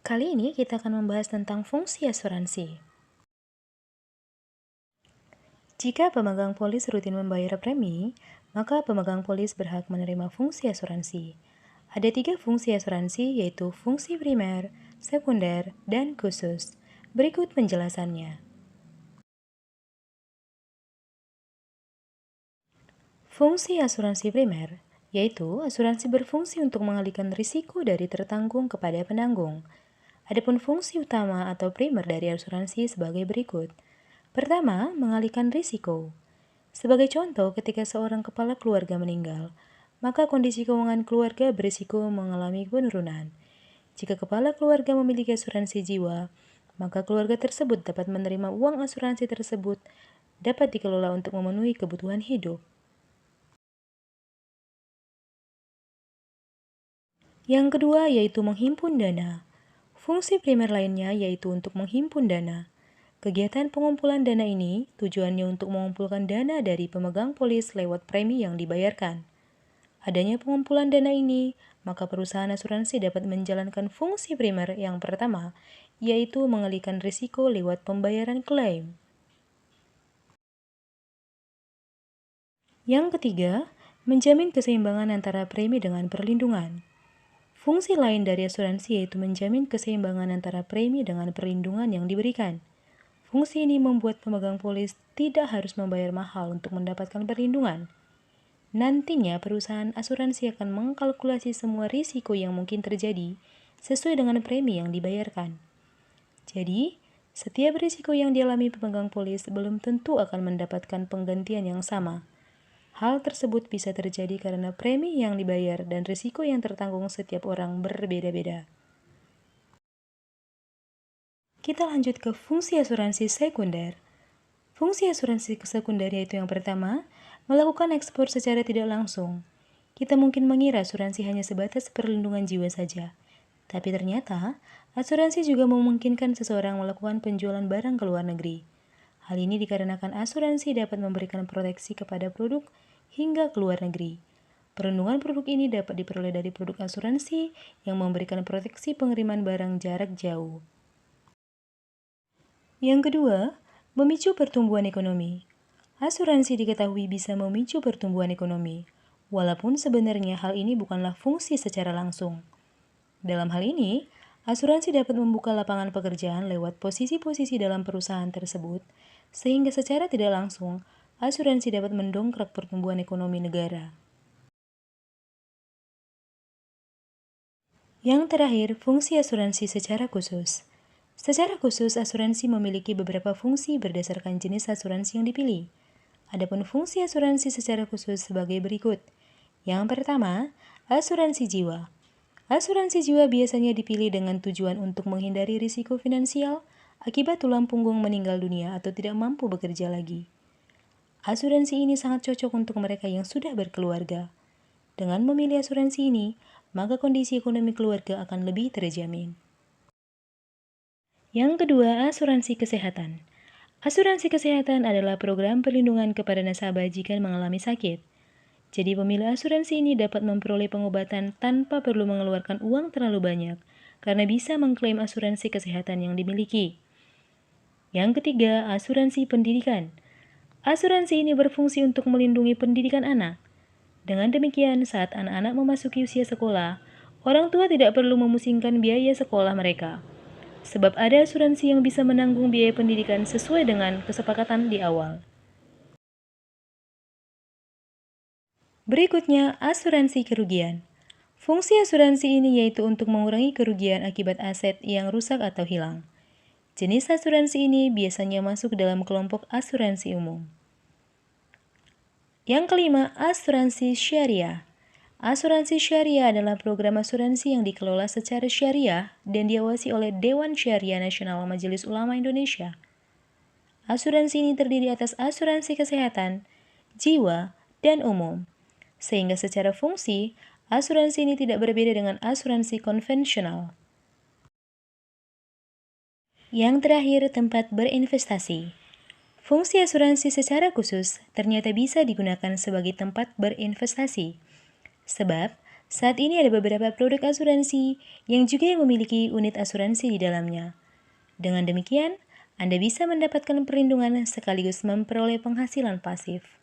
Kali ini kita akan membahas tentang fungsi asuransi. Jika pemegang polis rutin membayar premi, maka pemegang polis berhak menerima fungsi asuransi. Ada 3 fungsi asuransi, yaitu fungsi primer, sekunder, dan khusus. Berikut penjelasannya. Fungsi asuransi primer, yaitu asuransi berfungsi untuk mengalihkan risiko dari tertanggung kepada penanggung. Adapun fungsi utama atau primer dari asuransi sebagai berikut. Pertama, mengalihkan risiko. Sebagai contoh, ketika seorang kepala keluarga meninggal, maka kondisi keuangan keluarga berisiko mengalami penurunan. Jika kepala keluarga memiliki asuransi jiwa, maka keluarga tersebut dapat menerima uang asuransi tersebut dapat dikelola untuk memenuhi kebutuhan hidup. Yang kedua yaitu menghimpun dana. Fungsi primer lainnya yaitu untuk menghimpun dana. Kegiatan pengumpulan dana ini tujuannya untuk mengumpulkan dana dari pemegang polis lewat premi yang dibayarkan. Adanya pengumpulan dana ini, maka perusahaan asuransi dapat menjalankan fungsi primer yang pertama, yaitu mengalihkan risiko lewat pembayaran klaim. Yang ketiga, menjamin keseimbangan antara premi dengan perlindungan. Fungsi lain dari asuransi yaitu menjamin keseimbangan antara premi dengan perlindungan yang diberikan. Fungsi ini membuat pemegang polis tidak harus membayar mahal untuk mendapatkan perlindungan. Nantinya perusahaan asuransi akan mengkalkulasi semua risiko yang mungkin terjadi sesuai dengan premi yang dibayarkan. Jadi, setiap risiko yang dialami pemegang polis belum tentu akan mendapatkan penggantian yang sama. Hal tersebut bisa terjadi karena premi yang dibayar dan risiko yang tertanggung setiap orang berbeda-beda. Kita lanjut ke fungsi asuransi sekunder. Fungsi asuransi sekunder yaitu yang pertama, melakukan ekspor secara tidak langsung. Kita mungkin mengira asuransi hanya sebatas perlindungan jiwa saja. Tapi ternyata, asuransi juga memungkinkan seseorang melakukan penjualan barang ke luar negeri. Hal ini dikarenakan asuransi dapat memberikan proteksi kepada produk hingga ke luar negeri. Perlindungan produk ini dapat diperoleh dari produk asuransi yang memberikan proteksi pengiriman barang jarak jauh. Yang kedua, memicu pertumbuhan ekonomi. Asuransi diketahui bisa memicu pertumbuhan ekonomi, walaupun sebenarnya hal ini bukanlah fungsi secara langsung. Dalam hal ini, asuransi dapat membuka lapangan pekerjaan lewat posisi-posisi dalam perusahaan tersebut, sehingga secara tidak langsung, asuransi dapat mendongkrak pertumbuhan ekonomi negara. Yang terakhir, fungsi asuransi secara khusus. Secara khusus, asuransi memiliki beberapa fungsi berdasarkan jenis asuransi yang dipilih. Adapun fungsi asuransi secara khusus sebagai berikut. Yang pertama, asuransi jiwa. Asuransi jiwa biasanya dipilih dengan tujuan untuk menghindari risiko finansial akibat tulang punggung meninggal dunia atau tidak mampu bekerja lagi. Asuransi ini sangat cocok untuk mereka yang sudah berkeluarga. Dengan memilih asuransi ini, maka kondisi ekonomi keluarga akan lebih terjamin. Yang kedua, asuransi kesehatan. Asuransi kesehatan adalah program perlindungan kepada nasabah jika mengalami sakit. Jadi pemilik asuransi ini dapat memperoleh pengobatan tanpa perlu mengeluarkan uang terlalu banyak, karena bisa mengklaim asuransi kesehatan yang dimiliki. Yang ketiga, asuransi pendidikan. Asuransi ini berfungsi untuk melindungi pendidikan anak. Dengan demikian, saat anak-anak memasuki usia sekolah, orang tua tidak perlu memusingkan biaya sekolah mereka. Sebab ada asuransi yang bisa menanggung biaya pendidikan sesuai dengan kesepakatan di awal. Berikutnya, asuransi kerugian. Fungsi asuransi ini yaitu untuk mengurangi kerugian akibat aset yang rusak atau hilang. Jenis asuransi ini biasanya masuk dalam kelompok asuransi umum. Yang kelima, asuransi syariah. Asuransi syariah adalah program asuransi yang dikelola secara syariah dan diawasi oleh Dewan Syariah Nasional Majelis Ulama Indonesia. Asuransi ini terdiri atas asuransi kesehatan, jiwa, dan umum. Sehingga secara fungsi, asuransi ini tidak berbeda dengan asuransi konvensional. Yang terakhir, tempat berinvestasi. Fungsi asuransi secara khusus ternyata bisa digunakan sebagai tempat berinvestasi. Sebab, Saat ini ada beberapa produk asuransi yang juga memiliki unit asuransi di dalamnya. Dengan demikian, Anda bisa mendapatkan perlindungan sekaligus memperoleh penghasilan pasif.